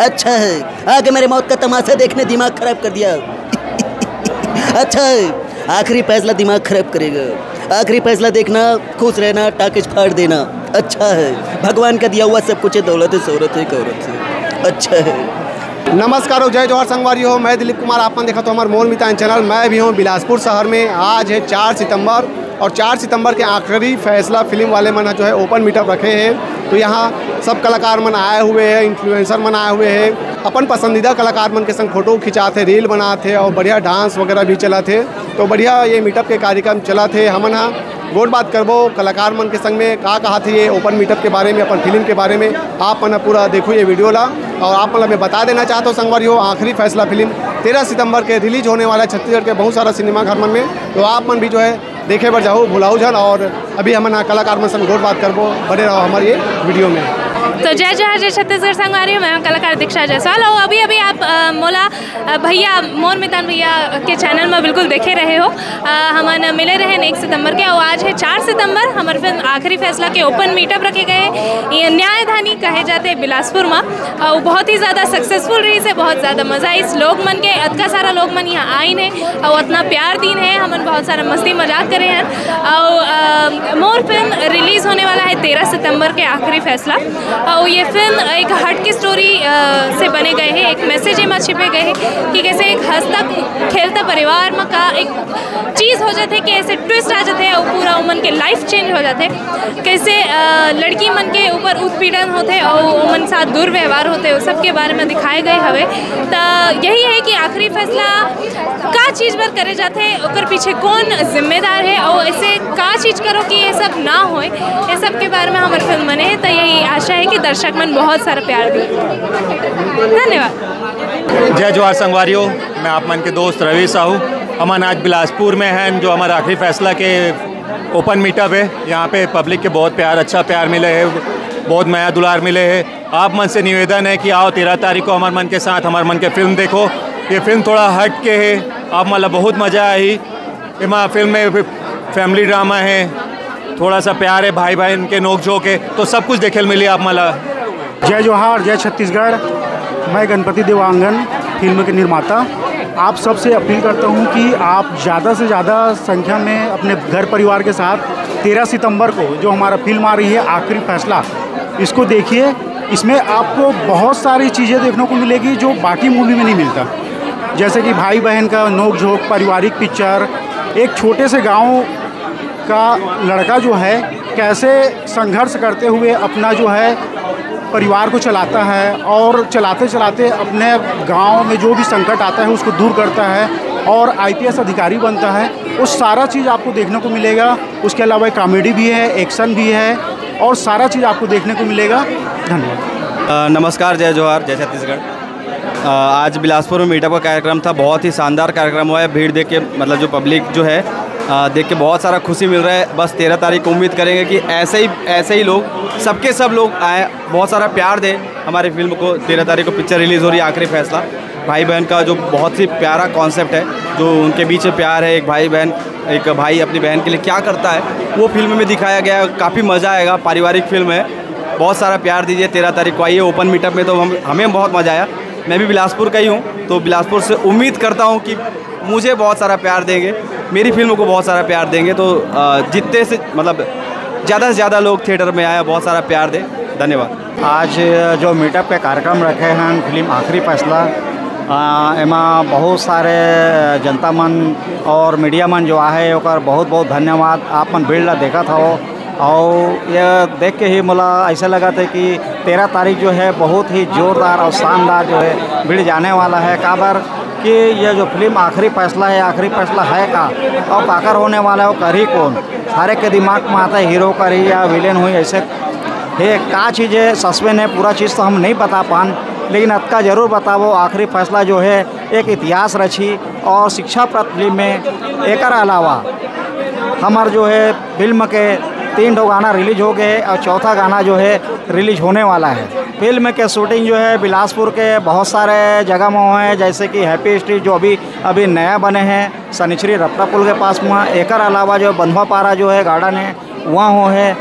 अच्छा है, आगे मेरे मौत का तमाशा देखने दिमाग खराब कर दिया। अच्छा है, आखिरी फैसला दिमाग खराब करेगा। आखिरी फैसला देखना, खुश रहना, टाकिज फाड़ देना। अच्छा है, भगवान का दिया हुआ सब कुछ है, दौलत है, शोहरत है, औरत है। अच्छा है। नमस्कार हो, जय जोहर संगवारी हो। मैं दिलीप कुमार, आपने देखा तो हमारे मोर मितान चैनल। मैं भी हूँ बिलासपुर शहर में। आज है 4 सितंबर और 4 सितंबर के आखिरी फैसला फिल्म वाले मन जो है ओपन मीटअप रखे हैं। तो यहाँ सब कलाकार मन आए हुए हैं, इन्फ्लुएंसर मन आए हुए हैं, अपन पसंदीदा कलाकार मन के संग फोटो खिंचाते, रील बनाते और बढ़िया डांस वगैरह भी चला थे। तो बढ़िया ये मीटअप के कार्यक्रम चला थे। हमन हाँ गोट बात करबो कलाकार मन के संग में कहा थे ये ओपन मीटअप के बारे में, अपन फिल्म के बारे में। आप मन पूरा देखो ये वीडियो ला। और आप मतलब मैं बता देना चाहता हूँ संगवारी हो, आखिरी फैसला फिल्म 13 सितंबर के रिलीज होने वाला है छत्तीसगढ़ के बहुत सारा सिनेमा घर मन में। तो आप मन भी जो है देखे बर जाओ, भुलाओ झल। और अभी हम कलाकार मन संग गोट बात करबो, बने रहो हमारे ये वीडियो में। तो जय जोहर, जय छत्तीसगढ़ संगवारी हूँ। मैं कलाकार दीक्षा जायसवाल और अभी आप मोला भैया मोर मितान भैया के चैनल में बिल्कुल देखे रहे हो। हमन मिले रहे 1 सितंबर के और आज है 4 सितंबर। हमारे फिल्म आखिरी फैसला के ओपन मीटअप रखे गए। ये न्यायधानी कहे जाते बिलासपुर में। वो बहुत ही ज़्यादा सक्सेसफुल रही से, बहुत ज़्यादा मज़ा इस लोग मन के, अतका सारा लोग मन यहाँ आइन है और उतना प्यार दीन है। हमन बहुत सारा मस्ती मजाक करे हैं। और मोर फिल्म रिलीज़ होने वाला है 13 सितंबर के आखिरी फैसला। और ये फिल्म एक हट की स्टोरी से बने गए हैं। एक मैसेज में छिपे गए हैं कि कैसे एक हंसता खेलता परिवार में का एक चीज़ हो जाते, कि ऐसे ट्विस्ट आ जाते और पूरा उमन के लाइफ चेंज हो जाते। कैसे लड़की मन के ऊपर उत्पीड़न होते और उमन साथ दुर्व्यवहार होते, उस सब के बारे में दिखाए गए हवे। तो यही है कि आखिरी फैसला का चीज़ पर करे जाते, और पीछे कौन जिम्मेदार है और ऐसे का चीज़ करो कि ये सब ना हो, ये सब के बारे में हमारे फिल्म बने हैं। तो यही आशा है कि दर्शक मन बहुत सारा प्यार दे। धन्यवाद। जय जोहर संगवारियों, मैं आप मन के दोस्त रवि साहू। हम आज बिलासपुर में हैं, जो हमारा आखिरी फैसला के ओपन मीटअप है। यहाँ पे पब्लिक के बहुत प्यार, अच्छा प्यार मिले है, बहुत माया दुलार मिले है। आप मन से निवेदन है कि आओ 13 तारीख को हमारे मन के साथ हमारे मन के फिल्म देखो। ये फिल्म थोड़ा हट के है, आप मतलब बहुत मज़ा आई। इमा फिल्म में फैमिली ड्रामा है, थोड़ा सा प्यार है, भाई भाई इनके नोक झोंक है, तो सब कुछ देखे मिली आप मला। जय जोहार, जय छत्तीसगढ़। मैं गणपति देवांगन, फिल्म के निर्माता। आप सबसे अपील करता हूं कि आप ज़्यादा से ज़्यादा संख्या में अपने घर परिवार के साथ 13 सितंबर को जो हमारा फिल्म आ रही है आखिरी फैसला, इसको देखिए। इसमें आपको बहुत सारी चीज़ें देखने को मिलेगी जो बाकी मूवी में नहीं मिलता। जैसे कि भाई बहन का नोक झोंक, पारिवारिक पिक्चर, एक छोटे से गाँव का लड़का जो है कैसे संघर्ष करते हुए अपना जो है परिवार को चलाता है और चलाते चलाते अपने गांव में जो भी संकट आता है उसको दूर करता है और IPS अधिकारी बनता है। वो सारा चीज़ आपको देखने को मिलेगा। उसके अलावा कॉमेडी भी है, एक्शन भी है और सारा चीज़ आपको देखने को मिलेगा। धन्यवाद। नमस्कार, जय जोहार, जय छत्तीसगढ़। आज बिलासपुर में मीटअप का कार्यक्रम था। बहुत ही शानदार कार्यक्रम हुआ है। भीड़ देख के मतलब जो पब्लिक जो है देख के बहुत सारा खुशी मिल रहा है। बस 13 तारीख को उम्मीद करेंगे कि ऐसे ही लोग सब लोग आए, बहुत सारा प्यार दें हमारी फिल्म को। 13 तारीख को पिक्चर रिलीज़ हो रही है आखिरी फैसला। भाई बहन का जो बहुत ही प्यारा कॉन्सेप्ट है, जो उनके बीच में प्यार है, एक भाई बहन, एक भाई अपनी बहन के लिए क्या करता है, वो फिल्म में दिखाया गया है। काफ़ी मज़ा आएगा, पारिवारिक फिल्म है। बहुत सारा प्यार दीजिए। 13 तारीख को आइए ओपन मीटअप में। तो हमें बहुत मज़ा आया। मैं भी बिलासपुर का ही हूँ, तो बिलासपुर से उम्मीद करता हूँ कि मुझे बहुत सारा प्यार देंगे, मेरी फिल्म को बहुत सारा प्यार देंगे। तो जितने से मतलब ज़्यादा से ज़्यादा लोग थिएटर में आए, बहुत सारा प्यार दें। धन्यवाद। आज जो मीटअप के कार्यक्रम रखे हैं फिल्म आखिरी फैसला, एमा बहुत सारे जनता मन और मीडिया मन जो आहे ओकर बहुत बहुत धन्यवाद। आप मन भीड़ ला देखा था और ये देख के ही मुला ऐसा लगा था कि 13 तारीख जो है बहुत ही ज़ोरदार और शानदार जो है भीड़ जाने वाला है। काबर कि ये जो फिल्म आखिरी फैसला है, आखिरी फैसला है का और काकर होने वाला है, वो कर ही कौन। सारे के दिमाग में आता है हीरो करी या विलेन हुई, ऐसे है का चीज़ है। सस्पेंस है, पूरा चीज़ तो हम नहीं बता पान, लेकिन अतका ज़रूर बताओ। आखिरी फैसला जो है एक इतिहास रची और शिक्षाप्रद फिल्म में। एक अलावा हमार जो है फिल्म के 3 गाना रिलीज हो गए और चौथा गाना जो है रिलीज होने वाला है। फिल्म के शूटिंग जो है बिलासपुर के बहुत सारे जगह में हुए हैं, जैसे कि हैप्पी स्ट्रीट जो अभी नया बने हैं, शनिश्री रत्ता पुल के पास में। एक अलावा जो बंधुआपारा जो है गार्डन है वहाँ हो है,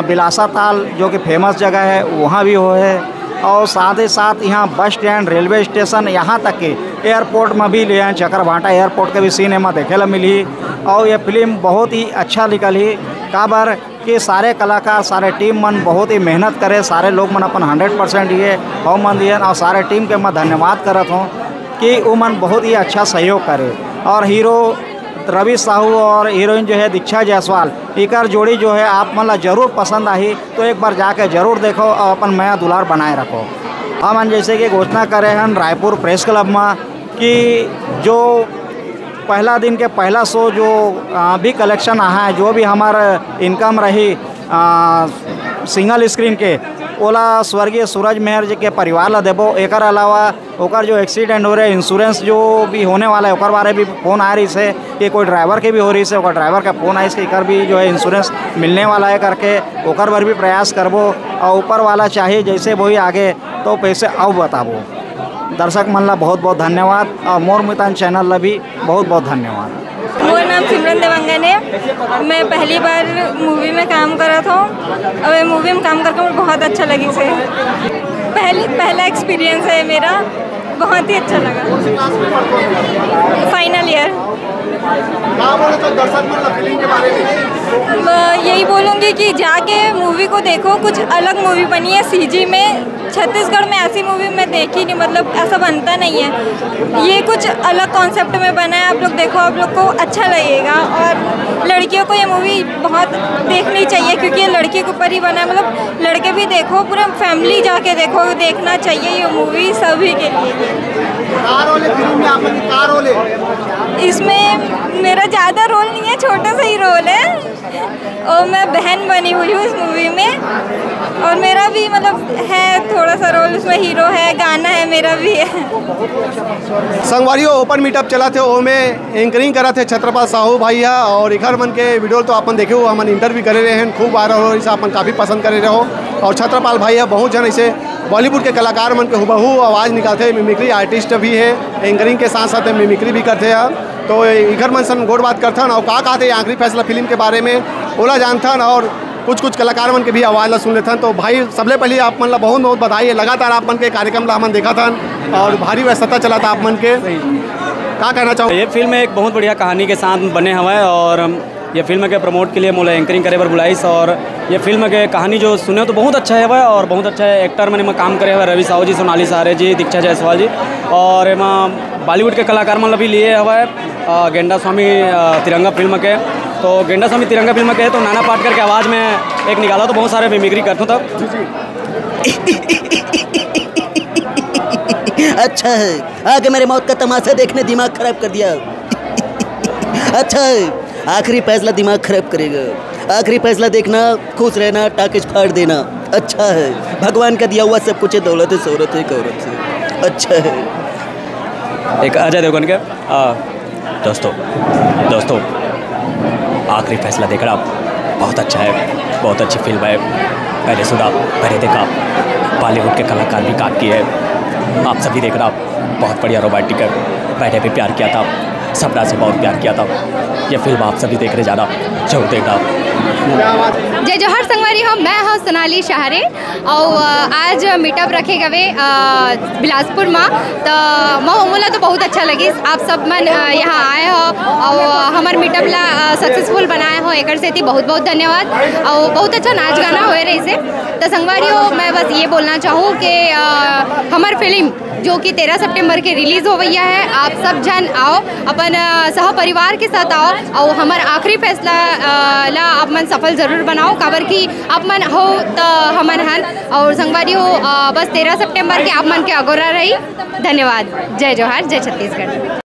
बिलासा ताल जो कि फेमस जगह है वहाँ भी हो है। और साथ ही साथ यहाँ बस स्टैंड, रेलवे स्टेशन, यहाँ तक कि एयरपोर्ट में भी ले चकरभाटा एयरपोर्ट के भी सिनेमा देखे ला मिली। और ये फिल्म बहुत ही अच्छा निकल ही काबर कि सारे कलाकार, सारे टीम मन बहुत ही मेहनत करे, सारे लोग मन अपन 100% ये हो मन दिए। और सारे टीम के मैं धन्यवाद करत हूँ कि वो मन बहुत ही अच्छा सहयोग करे। और हीरो रवि साहू और हीरोइन जो है दीक्षा जायसवाल, इकर जोड़ी जो है आप मन ला जरूर पसंद आई तो एक बार जाके जरूर देखो और अपन माया दुलार बनाए रखो। हम जैसे कि घोषणा करे हैं रायपुर प्रेस क्लब में कि जो पहला दिन के पहला शो जो भी कलेक्शन आया है, जो भी हमारा इनकम रही सिंगल स्क्रीन के, ओला स्वर्गीय सूरज मेहर जी के परिवार ला देबो। एक अलावा ओकर जो एक्सीडेंट हो रहे, इंश्योरेंस जो भी होने वाला है ओकर बारे भी फ़ोन आ रही से कि कोई ड्राइवर के भी हो रही से, ओकर ड्राइवर का फ़ोन आई से एकर भी जो है इंश्योरेंस मिलने वाला है करके ओकर बार भी प्रयास करबो। और ऊपर वाला चाहिए जैसे वही आगे तो पैसे अब बताबो। दर्शक मन ला बहुत बहुत धन्यवाद और मोर मितान चैनल ला भी बहुत बहुत धन्यवाद। मोर नाम सिमरन देवांगन है। मैं पहली बार मूवी में काम करा था और ये मूवी में काम करके मुझे बहुत अच्छा लगी से। पहला एक्सपीरियंस है मेरा, बहुत ही अच्छा लगा। Final year. यही बोलूँगी कि जाके मूवी को देखो, कुछ अलग मूवी बनी है सीजी में। छत्तीसगढ़ में ऐसी मूवी मैं देखी नहीं, मतलब ऐसा बनता नहीं है। ये कुछ अलग कॉन्सेप्ट में बना है, आप लोग देखो, आप लोग को अच्छा लगेगा। और लड़कियों को ये मूवी बहुत देखनी चाहिए क्योंकि ये लड़की के ऊपर ही बना है। मतलब लड़के भी देखो, पूरा फैमिली जाके देखो, देखना चाहिए ये मूवी सभी के लिए। इसमें मेरा ज़्यादा रोल नहीं है, छोटा सा ही रोल है और मैं बहन बनी हुई हूँ इस मूवी में। और मेरा भी मतलब है थोड़ा सा रोल, उसमें हीरो है, गाना है, मेरा भी है। संगवारियों ओपन मीटअप चला थे, वो में एंकरिंग करा थे छत्रपाल साहू भैया। और इधर मन के वीडियो तो अपन देखे हो, हमन इंटरव्यू करे रहे हैं, खूब वायरल हो, इसे अपन काफ़ी पसंद करे रहे हो। और छत्रपाल भैया बहुत जन ऐसे बॉलीवुड के कलाकार मन के हुबहू आवाज़ निकालते, मिमिक्री आर्टिस्ट भी है, एंकरिंग के साथ साथ मिमिक्री भी करते हैं। तो इधर मन सन गोड़ बात करथन और का कहते आखिरी फैसला फिल्म के बारे में ओला जानथन और कुछ कलाकार मन के भी आवाज़ ला सुन लेथन। तो भाई सबले पहले आप मन ला बहुत बहुत बधाई है। लगातार आप मन के कार्यक्रम ला हमन देखा था और भारी व्यस्तता चला था आप मन के, क्या कहना चाहो? ये फिल्म एक बहुत बढ़िया कहानी के साथ बने हुए और ये फिल्म के प्रमोट के लिए मोला एंकरिंग करे पर बुलाइस। और ये फिल्म के कहानी जो सुने तो बहुत अच्छा है वह, और बहुत अच्छा है। एक्टर मैंने काम करे हुए रवि साहू जी, सोनाली सहारे जी, दीक्षा जायसवाल जी, और एमा बॉलीवुड के कलाकार मन भी लिए हुआ है। गेंडा स्वामी तिरंगा फिल्म के, तो गेंडा स्वामी तिरंगा फिल्म के तो नाना पाटेकर के आवाज़ में एक निकाला तो बहुत सारे मिमिक्री करता तब। अच्छा है, आगे मेरे मौत का तमाशा देखने दिमाग खराब कर दिया। अच्छा है, आखिरी फैसला दिमाग खराब करेगा। आखिरी फैसला देखना, खुश रहना, टाकेज फाड़ देना। अच्छा है, भगवान का दिया हुआ सब कुछ है, दौलत है, शोहरत है, गौरत है। अच्छा है। एक अजय देवगन के दोस्तों आखिरी फैसला देख रहा, बहुत अच्छा है, बहुत अच्छी फिल्म है। पहले सुना, पहले देखा, बॉलीवुड के कलाकार भी काम किए, आप सभी देख रहा, बहुत बढ़िया रोमांटिक है। मैंने भी प्यार किया था, सपना से बहुत प्यार किया था। ये फिल्म आप सभी देखने जाना, जरूर देखना। जय जोहर संगवारी हो, मैं हूँ सोनाली सहारे और आज मीटअप रखे गए बिलासपुर में। तो मोला तो बहुत अच्छा लगी, आप सब मन यहाँ आए हो और हमारे मीटअप ला सक्सेसफुल बनाए हो, एक से थी बहुत बहुत धन्यवाद। और बहुत अच्छा नाच गाना हो रही से। तो संगवारी हो, मैं बस ये बोलना चाहूँ कि हमारी फिल्म जो कि 13 सितंबर के रिलीज़ हो गई है, आप सब जन आओ, अपन सह परिवार के साथ आओ और हमारा आखिरी फैसला ला आप मन सफल ज़रूर बनाओ। काबर की आप मन हो तो हमन हन और संगवारी हो, बस 13 सितंबर के आप मन के अगोरा रही। धन्यवाद। जय जोहार, जय छत्तीसगढ़।